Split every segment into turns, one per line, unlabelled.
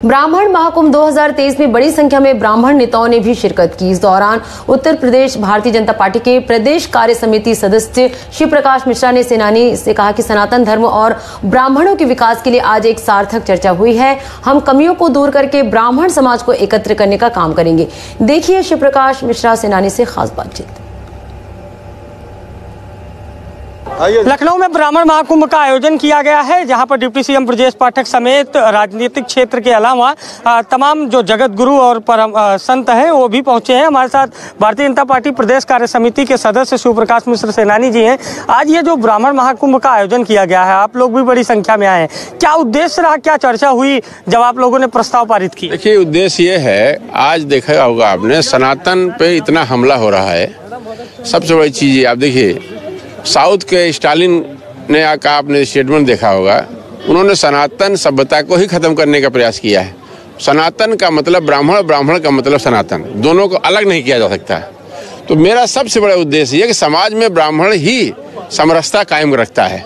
ब्राह्मण महाकुंभ 2023 में बड़ी संख्या में ब्राह्मण नेताओं ने भी शिरकत की। इस दौरान उत्तर प्रदेश भारतीय जनता पार्टी के प्रदेश कार्य समिति सदस्य शिव प्रकाश मिश्रा ने सेनानी से कहा कि सनातन धर्म और ब्राह्मणों के विकास के लिए आज एक सार्थक चर्चा हुई है। हम कमियों को दूर करके ब्राह्मण समाज को एकत्र करने का काम करेंगे। देखिए शिव प्रकाश मिश्रा सेनानी से खास बातचीत।
लखनऊ में ब्राह्मण महाकुंभ का आयोजन किया गया है, जहां पर डिप्टी सीएम ब्रजेश पाठक समेत राजनीतिक क्षेत्र के अलावा तमाम जो जगत गुरु और परम संत हैं वो भी पहुंचे हैं। हमारे साथ भारतीय जनता पार्टी प्रदेश कार्य समिति के सदस्य शिव प्रकाश मिश्र सेनानी जी हैं। आज ये जो ब्राह्मण महाकुंभ का आयोजन किया गया है, आप लोग भी बड़ी संख्या में आए हैं, क्या उद्देश्य रहा, क्या चर्चा हुई जब आप लोगों ने प्रस्ताव पारित किया? देखिए,
उद्देश्य ये है, आज देखा होगा आपने सनातन पे इतना हमला हो रहा है। सबसे बड़ी चीज आप देखिए, साउथ के स्टालिन ने का आपने स्टेटमेंट देखा होगा, उन्होंने सनातन सभ्यता को ही खत्म करने का प्रयास किया है। सनातन का मतलब ब्राह्मण, ब्राह्मण का मतलब सनातन, दोनों को अलग नहीं किया जा सकता। तो मेरा सबसे बड़ा उद्देश्य ये कि समाज में ब्राह्मण ही समरसता कायम रखता है।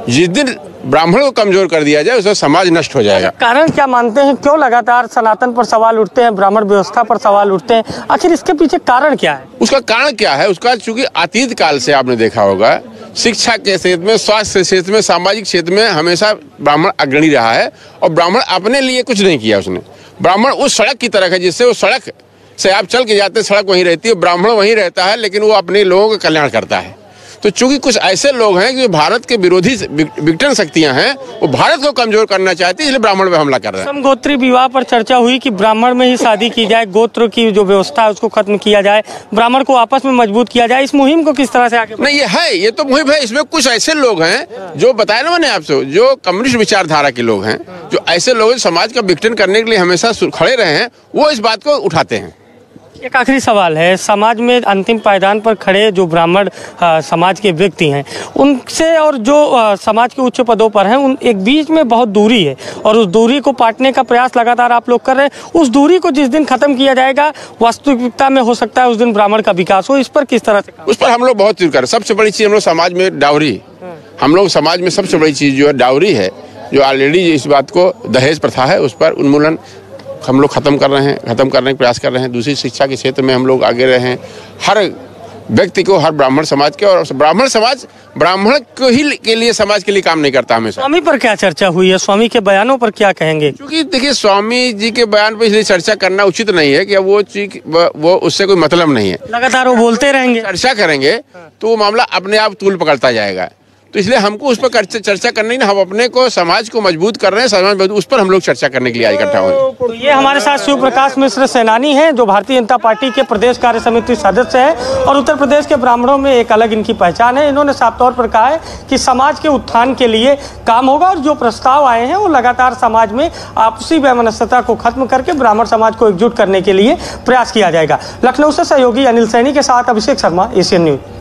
जिस दिन ब्राह्मण को कमजोर कर दिया जाए, उससे समाज नष्ट हो जाएगा।
कारण क्या मानते हैं, क्यों लगातार सनातन पर सवाल उठते हैं, ब्राह्मण व्यवस्था पर सवाल उठते हैं, आखिर इसके पीछे कारण क्या है?
उसका कारण क्या है? उसका चूंकि अतीत काल से आपने देखा होगा, शिक्षा के क्षेत्र में, स्वास्थ्य के क्षेत्र में, सामाजिक क्षेत्र में हमेशा ब्राह्मण अग्रणी रहा है। और ब्राह्मण अपने लिए कुछ नहीं किया उसने। ब्राह्मण उस सड़क की तरह है जिससे वो सड़क से आप चल के जाते, सड़क वहीं रहती है, ब्राह्मण वहीं रहता है, लेकिन वो अपने लोगों का कल्याण करता है। तो चूंकि कुछ ऐसे लोग हैं जो भारत के विरोधी विघटन शक्तियां हैं, वो भारत को कमजोर करना चाहती है, इसलिए ब्राह्मण पे हमला कर रहे हैं।
समगोत्री विवाह पर चर्चा हुई कि ब्राह्मण में ही शादी की जाए, गोत्र की जो व्यवस्था है उसको खत्म किया जाए, ब्राह्मण को आपस में मजबूत किया जाए। इस मुहिम को किस तरह से आगे?
नहीं, ये तो मुहिम है। इसमें कुछ ऐसे लोग हैं जो बताया ना मैंने आपसे, जो कम्युनिस्ट विचारधारा के लोग हैं, जो ऐसे लोग समाज का विघटन करने के लिए हमेशा खड़े रहे हैं, वो इस बात को उठाते हैं।
एक आखिरी सवाल है, समाज में अंतिम पायदान पर खड़े जो ब्राह्मण समाज के व्यक्ति हैं, उनसे और जो समाज के उच्च पदों पर हैं, उन एक बीच में बहुत दूरी है और उस दूरी को पाटने का प्रयास लगातार आप लोग कर रहे हैं। उस दूरी को जिस दिन खत्म किया जाएगा, वास्तविकता में हो सकता है उस दिन ब्राह्मण का विकास हो। इस पर किस तरह से? उस
पर हम लोग बहुत चीज कर रहे हैं। सबसे बड़ी चीज हम लोग समाज में डाउरी, हम लोग समाज में सबसे बड़ी चीज जो है डाउरी है, जो ऑलरेडी इस बात को दहेज प्रथा है, उस पर उन्मूलन हम लोग खत्म कर रहे हैं, खत्म करने का प्रयास कर रहे हैं। दूसरी शिक्षा के क्षेत्र में हम लोग आगे रहे हैं। हर व्यक्ति को, हर ब्राह्मण समाज के, और ब्राह्मण समाज ब्राह्मण को ही के लिए, समाज के लिए काम नहीं करता हमेशा।
स्वामी पर क्या चर्चा हुई है, स्वामी के बयानों पर क्या कहेंगे?
क्योंकि देखिए, स्वामी जी के बयान पर इसलिए चर्चा करना उचित नहीं है कि वो चीज वो उससे कोई मतलब नहीं है।
लगातार वो बोलते रहेंगे,
चर्चा करेंगे तो वो मामला अपने आप तूल पकड़ता जाएगा। तो इसलिए हमको उस पर चर्चा करनी ना, हम अपने को, समाज को मजबूत कर रहे हैं, समाज उस पर हम लोग चर्चा करने के लिए आज इकट्ठा हुए।
तो ये हमारे साथ शिव प्रकाश मिश्र सेनानी हैं, जो भारतीय जनता पार्टी के प्रदेश कार्य समिति सदस्य हैं और उत्तर प्रदेश के ब्राह्मणों में एक अलग इनकी पहचान है। इन्होंने साफ तौर पर कहा है कि समाज के उत्थान के लिए काम होगा और जो प्रस्ताव आए हैं वो लगातार समाज में आपसी वैमनस्यता को खत्म करके ब्राह्मण समाज को एकजुट करने के लिए प्रयास किया जाएगा। लखनऊ से सहयोगी अनिल सैनी के साथ अभिषेक शर्मा, एशियन न्यूज।